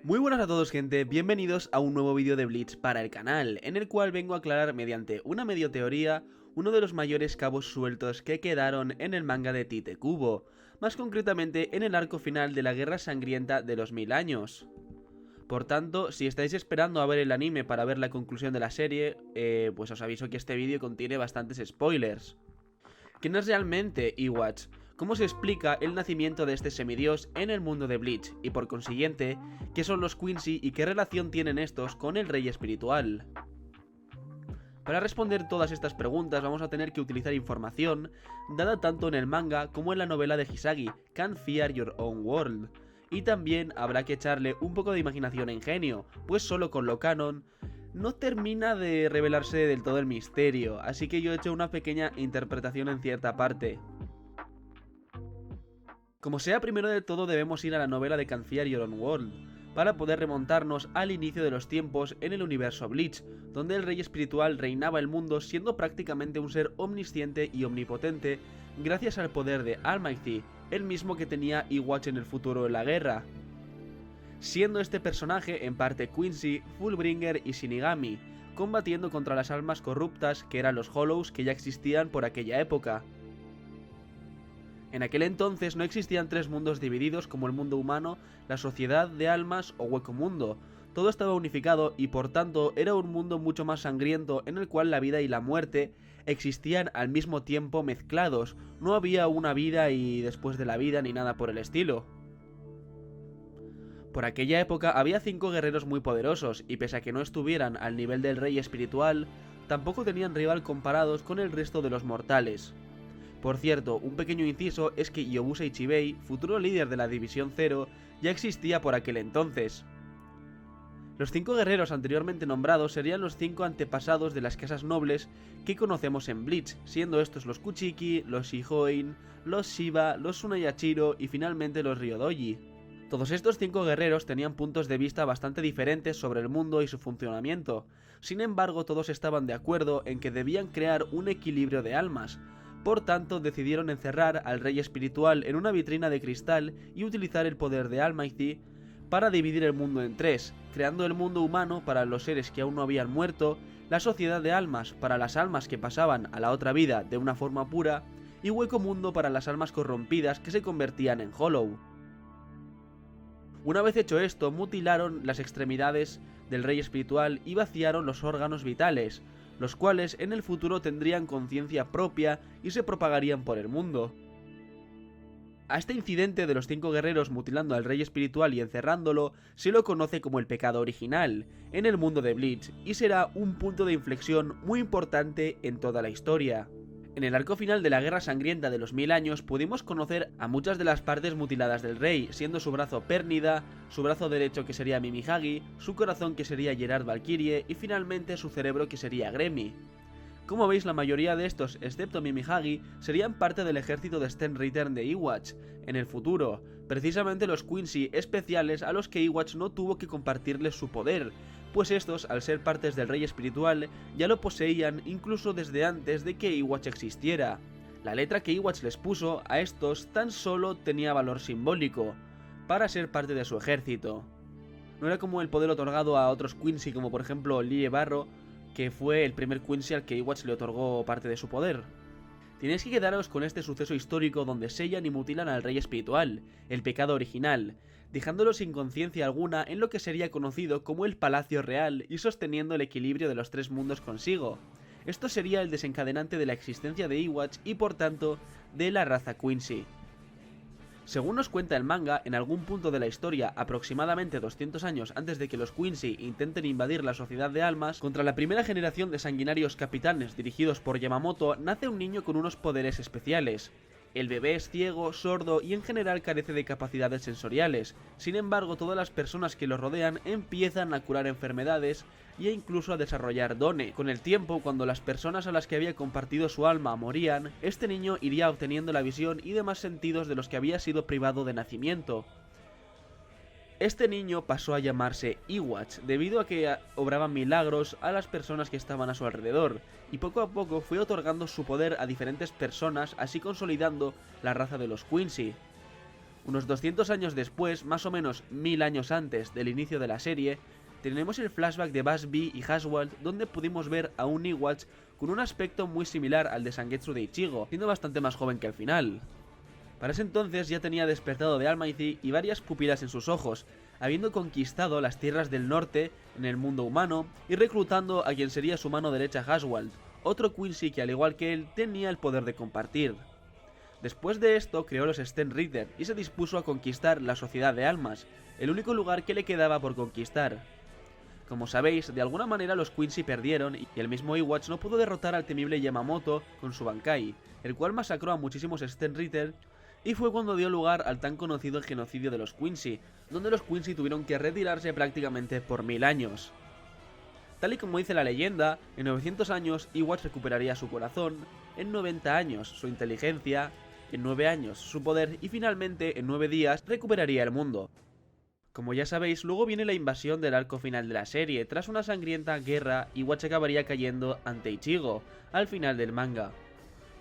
Muy buenas a todos, gente, bienvenidos a un nuevo vídeo de Bleach para el canal, en el cual vengo a aclarar mediante una medio teoría uno de los mayores cabos sueltos que quedaron en el manga de Tite Kubo, más concretamente en el arco final de la Guerra Sangrienta de los 1000 años. Por tanto, si estáis esperando a ver el anime para ver la conclusión de la serie, pues os aviso que este vídeo contiene bastantes spoilers. ¿Quién es realmente Iwatch? ¿Cómo se explica el nacimiento de este semidios en el mundo de Bleach? Y por consiguiente, ¿qué son los Quincy y qué relación tienen estos con el rey espiritual? Para responder todas estas preguntas vamos a tener que utilizar información dada tanto en el manga como en la novela de Hisagi, Can't Fear Your Own World. Y también habrá que echarle un poco de imaginación e ingenio, pues solo con lo canon no termina de revelarse del todo el misterio, así que yo he hecho una pequeña interpretación en cierta parte. Como sea, primero de todo debemos ir a la novela de Can't Fear Your Own World, para poder remontarnos al inicio de los tiempos en el universo Bleach, donde el rey espiritual reinaba el mundo siendo prácticamente un ser omnisciente y omnipotente gracias al poder de Almighty, el mismo que tenía Iwatch en el futuro de la guerra, siendo este personaje en parte Quincy, Fullbringer y Shinigami, combatiendo contra las almas corruptas que eran los Hollows que ya existían por aquella época. En aquel entonces no existían tres mundos divididos como el mundo humano, la sociedad de almas o hueco mundo. Todo estaba unificado y por tanto era un mundo mucho más sangriento en el cual la vida y la muerte existían al mismo tiempo mezclados. No había una vida y después de la vida ni nada por el estilo. Por aquella época había 5 guerreros muy poderosos y pese a que no estuvieran al nivel del rey espiritual, tampoco tenían rival comparados con el resto de los mortales. Por cierto, un pequeño inciso es que Yobusei Ichibei, futuro líder de la División Zero, ya existía por aquel entonces. Los 5 guerreros anteriormente nombrados serían los 5 antepasados de las casas nobles que conocemos en Bleach, siendo estos los Kuchiki, los Shihoin, los Shiba, los Tsunayachiro y finalmente los Ryodoji. Todos estos 5 guerreros tenían puntos de vista bastante diferentes sobre el mundo y su funcionamiento, sin embargo todos estaban de acuerdo en que debían crear un equilibrio de almas. Por tanto, decidieron encerrar al rey espiritual en una vitrina de cristal y utilizar el poder de Almighty para dividir el mundo en 3, creando el mundo humano para los seres que aún no habían muerto, la sociedad de almas para las almas que pasaban a la otra vida de una forma pura, y hueco mundo para las almas corrompidas que se convertían en Hollow. Una vez hecho esto, mutilaron las extremidades del rey espiritual y vaciaron los órganos vitales, los cuales en el futuro tendrían conciencia propia y se propagarían por el mundo. A este incidente de los 5 guerreros mutilando al rey espiritual y encerrándolo se lo conoce como el pecado original en el mundo de Bleach y será un punto de inflexión muy importante en toda la historia. En el arco final de la Guerra Sangrienta de los 1000 años pudimos conocer a muchas de las partes mutiladas del rey, siendo su brazo Pérnida, su brazo derecho que sería Mimihagi, su corazón que sería Gerard Valkyrie y finalmente su cerebro que sería Gremmy. Como veis, la mayoría de estos, excepto Mimihagi, serían parte del ejército de Sten Return de Iwatch en el futuro, precisamente los Quincy especiales a los que Iwatch no tuvo que compartirles su poder, pues estos, al ser partes del rey espiritual, ya lo poseían incluso desde antes de que Iwatch existiera. La letra que Iwatch les puso a estos tan solo tenía valor simbólico, para ser parte de su ejército. No era como el poder otorgado a otros Quincy como por ejemplo Lie Barro, que fue el primer Quincy al que Iwatch le otorgó parte de su poder. Tenéis que quedaros con este suceso histórico donde sellan y mutilan al rey espiritual, el pecado original, dejándolo sin conciencia alguna en lo que sería conocido como el Palacio Real y sosteniendo el equilibrio de los 3 mundos consigo. Esto sería el desencadenante de la existencia de Iwatch y por tanto de la raza Quincy. Según nos cuenta el manga, en algún punto de la historia, aproximadamente 200 años antes de que los Quincy intenten invadir la sociedad de almas, contra la primera generación de sanguinarios capitanes dirigidos por Yamamoto, nace un niño con unos poderes especiales. El bebé es ciego, sordo y en general carece de capacidades sensoriales. Sin embargo, todas las personas que lo rodean empiezan a curar enfermedades e incluso a desarrollar done. Con el tiempo, cuando las personas a las que había compartido su alma morían, este niño iría obteniendo la visión y demás sentidos de los que había sido privado de nacimiento. Este niño pasó a llamarse Iwatch debido a que obraba milagros a las personas que estaban a su alrededor, y poco a poco fue otorgando su poder a diferentes personas, así consolidando la raza de los Quincy. Unos 200 años después, más o menos 1000 años antes del inicio de la serie, tenemos el flashback de Busby y Haswell, donde pudimos ver a un Ewatch con un aspecto muy similar al de Zangetsu de Ichigo, siendo bastante más joven que al final. Para ese entonces ya tenía despertado de Almighty y varias pupilas en sus ojos, habiendo conquistado las tierras del norte en el mundo humano y reclutando a quien sería su mano derecha Haswell, otro Quincy que al igual que él tenía el poder de compartir. Después de esto creó los Stenritter y se dispuso a conquistar la Sociedad de Almas, el único lugar que le quedaba por conquistar. Como sabéis, de alguna manera los Quincy perdieron y el mismo Ewatch no pudo derrotar al temible Yamamoto con su Bankai, el cual masacró a muchísimos Stenritter, y fue cuando dio lugar al tan conocido genocidio de los Quincy, donde los Quincy tuvieron que retirarse prácticamente por 1000 años. Tal y como dice la leyenda, en 900 años Ewatch recuperaría su corazón, en 90 años su inteligencia, en 9 años su poder y finalmente en 9 días recuperaría el mundo. Como ya sabéis, luego viene la invasión del arco final de la serie. Tras una sangrienta guerra, Ewatch acabaría cayendo ante Ichigo, al final del manga.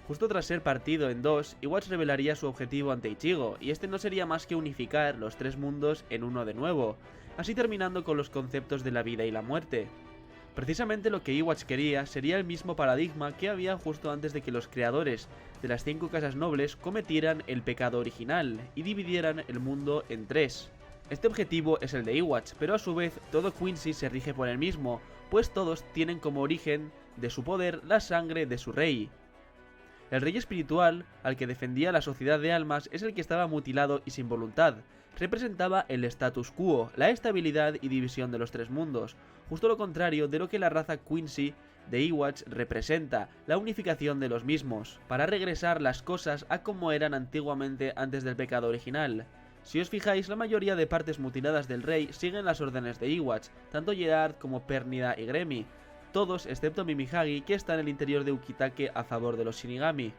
Justo tras ser partido en dos, Ewatch revelaría su objetivo ante Ichigo, y este no sería más que unificar los tres mundos en uno de nuevo, así terminando con los conceptos de la vida y la muerte. Precisamente lo que Ewatch quería sería el mismo paradigma que había justo antes de que los creadores de las 5 casas nobles cometieran el pecado original y dividieran el mundo en 3. Este objetivo es el de Ewatch, pero a su vez todo Quincy se rige por el mismo, pues todos tienen como origen de su poder la sangre de su rey. El rey espiritual, al que defendía la sociedad de almas, es el que estaba mutilado y sin voluntad. Representaba el status quo, la estabilidad y división de los tres mundos, justo lo contrario de lo que la raza Quincy de Ewatch representa, la unificación de los mismos, para regresar las cosas a como eran antiguamente antes del pecado original. Si os fijáis, la mayoría de partes mutiladas del rey siguen las órdenes de Ewatch, tanto Gerard como Pernida y Gremi, todos excepto Mimihagi, que está en el interior de Ukitake a favor de los Shinigami.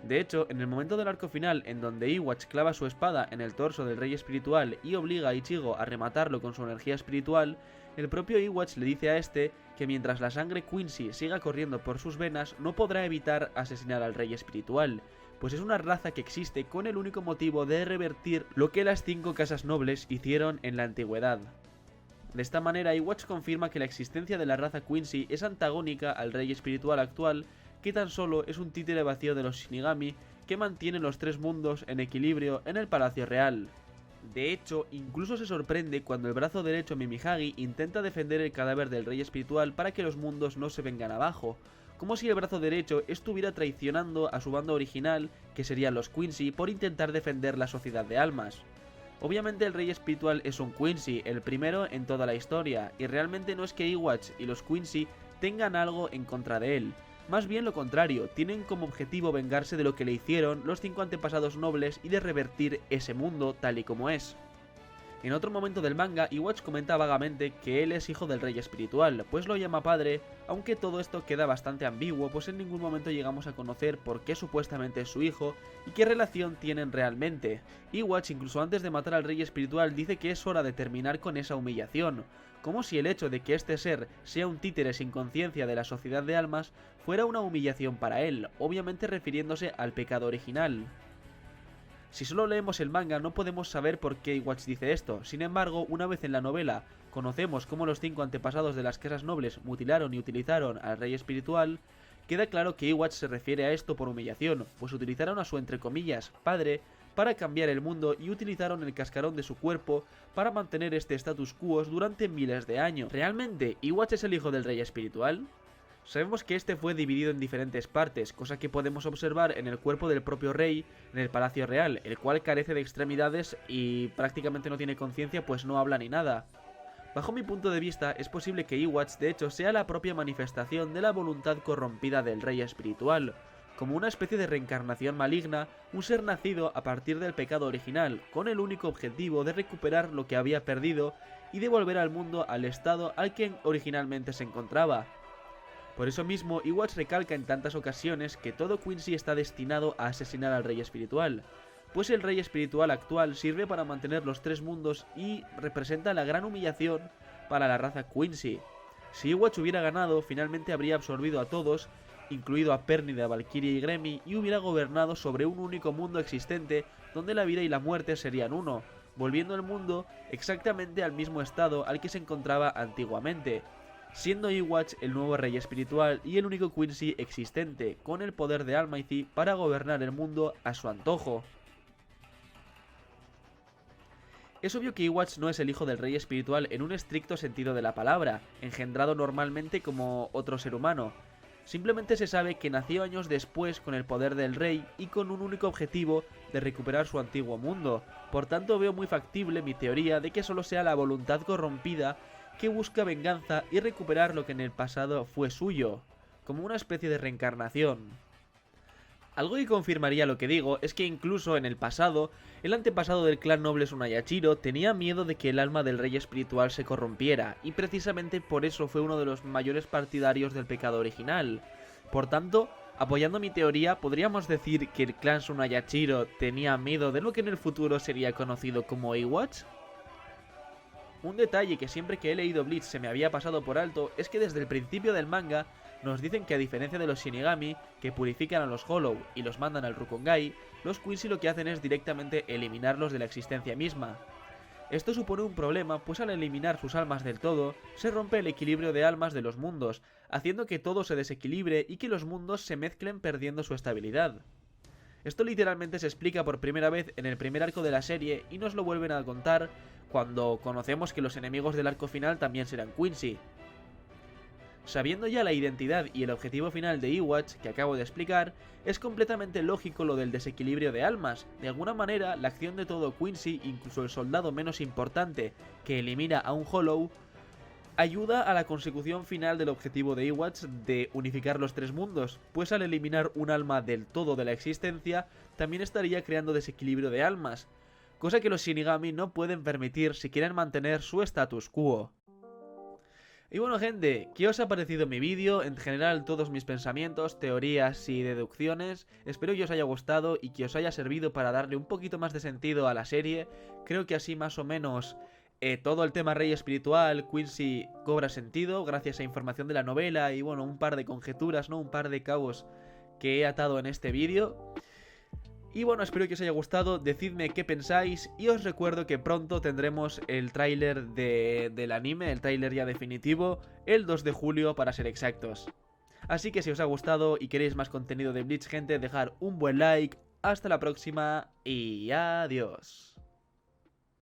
De hecho, en el momento del arco final en donde Ewatch clava su espada en el torso del rey espiritual y obliga a Ichigo a rematarlo con su energía espiritual, el propio Ewatch le dice a este que mientras la sangre Quincy siga corriendo por sus venas no podrá evitar asesinar al rey espiritual, pues es una raza que existe con el único motivo de revertir lo que las 5 casas nobles hicieron en la antigüedad. De esta manera, Ewatch confirma que la existencia de la raza Quincy es antagónica al rey espiritual actual, que tan solo es un títere vacío de los Shinigami que mantiene los tres mundos en equilibrio en el Palacio Real. De hecho, incluso se sorprende cuando el brazo derecho Mimihagi intenta defender el cadáver del rey espiritual para que los mundos no se vengan abajo, como si el brazo derecho estuviera traicionando a su banda original, que serían los Quincy, por intentar defender la sociedad de almas. Obviamente el rey espiritual es un Quincy, el primero en toda la historia, y realmente no es que Ewatch y los Quincy tengan algo en contra de él. Más bien lo contrario, tienen como objetivo vengarse de lo que le hicieron los 5 antepasados nobles y de revertir ese mundo tal y como es. En otro momento del manga, Ewatch comenta vagamente que él es hijo del rey espiritual, pues lo llama padre, aunque todo esto queda bastante ambiguo, pues en ningún momento llegamos a conocer por qué supuestamente es su hijo y qué relación tienen realmente. Ewatch, incluso antes de matar al rey espiritual, dice que es hora de terminar con esa humillación, como si el hecho de que este ser sea un títere sin conciencia de la sociedad de almas fuera una humillación para él, obviamente refiriéndose al pecado original. Si solo leemos el manga no podemos saber por qué Ewatch dice esto, sin embargo, una vez en la novela conocemos cómo los 5 antepasados de las casas nobles mutilaron y utilizaron al rey espiritual, queda claro que Ewatch se refiere a esto por humillación, pues utilizaron a su entre comillas padre para cambiar el mundo y utilizaron el cascarón de su cuerpo para mantener este status quo durante miles de años. ¿Realmente Ewatch es el hijo del rey espiritual? Sabemos que este fue dividido en diferentes partes, cosa que podemos observar en el cuerpo del propio rey en el Palacio Real, el cual carece de extremidades y prácticamente no tiene conciencia, pues no habla ni nada. Bajo mi punto de vista, es posible que Ewatch de hecho sea la propia manifestación de la voluntad corrompida del rey espiritual, como una especie de reencarnación maligna, un ser nacido a partir del pecado original, con el único objetivo de recuperar lo que había perdido y devolver al mundo al estado al que originalmente se encontraba. Por eso mismo, Ewatch recalca en tantas ocasiones que todo Quincy está destinado a asesinar al rey espiritual, pues el rey espiritual actual sirve para mantener los tres mundos y representa la gran humillación para la raza Quincy. Si Ewatch hubiera ganado, finalmente habría absorbido a todos, incluido a Pernida, Valkyrie y Gremi, y hubiera gobernado sobre un único mundo existente donde la vida y la muerte serían uno, volviendo el mundo exactamente al mismo estado al que se encontraba antiguamente, siendo Eywatch el nuevo rey espiritual y el único Quincy existente, con el poder de Almighty para gobernar el mundo a su antojo. Es obvio que Eywatch no es el hijo del rey espiritual en un estricto sentido de la palabra, engendrado normalmente como otro ser humano. Simplemente se sabe que nació años después con el poder del rey y con un único objetivo de recuperar su antiguo mundo. Por tanto, veo muy factible mi teoría de que solo sea la voluntad corrompida que busca venganza y recuperar lo que en el pasado fue suyo, como una especie de reencarnación. Algo que confirmaría lo que digo es que incluso en el pasado, el antepasado del clan noble Sunayachiro tenía miedo de que el alma del rey espiritual se corrompiera, y precisamente por eso fue uno de los mayores partidarios del pecado original. Por tanto, apoyando mi teoría, podríamos decir que el clan Sunayachiro tenía miedo de lo que en el futuro sería conocido como Eywatch. Un detalle que siempre que he leído Bleach se me había pasado por alto es que desde el principio del manga nos dicen que a diferencia de los Shinigami, que purifican a los Hollow y los mandan al Rukongai, los Quincy lo que hacen es directamente eliminarlos de la existencia misma. Esto supone un problema, pues al eliminar sus almas del todo, se rompe el equilibrio de almas de los mundos, haciendo que todo se desequilibre y que los mundos se mezclen perdiendo su estabilidad. Esto literalmente se explica por primera vez en el primer arco de la serie y nos lo vuelven a contar cuando conocemos que los enemigos del arco final también serán Quincy. Sabiendo ya la identidad y el objetivo final de Eywatch que acabo de explicar, es completamente lógico lo del desequilibrio de almas. De alguna manera, la acción de todo Quincy, incluso el soldado menos importante que elimina a un Hollow, ayuda a la consecución final del objetivo de Eywatch de unificar los tres mundos, pues al eliminar un alma del todo de la existencia, también estaría creando desequilibrio de almas, cosa que los Shinigami no pueden permitir si quieren mantener su status quo. Y bueno gente, ¿qué os ha parecido mi vídeo? En general todos mis pensamientos, teorías y deducciones. Espero que os haya gustado y que os haya servido para darle un poquito más de sentido a la serie. Creo que así más o menos todo el tema rey espiritual, Quincy, cobra sentido gracias a información de la novela y bueno, un par de conjeturas, ¿no? Un par de cabos que he atado en este vídeo. Y bueno, espero que os haya gustado, decidme qué pensáis y os recuerdo que pronto tendremos el tráiler del anime, el tráiler ya definitivo, el 2 de julio para ser exactos. Así que si os ha gustado y queréis más contenido de Bleach, gente, dejad un buen like, hasta la próxima y adiós.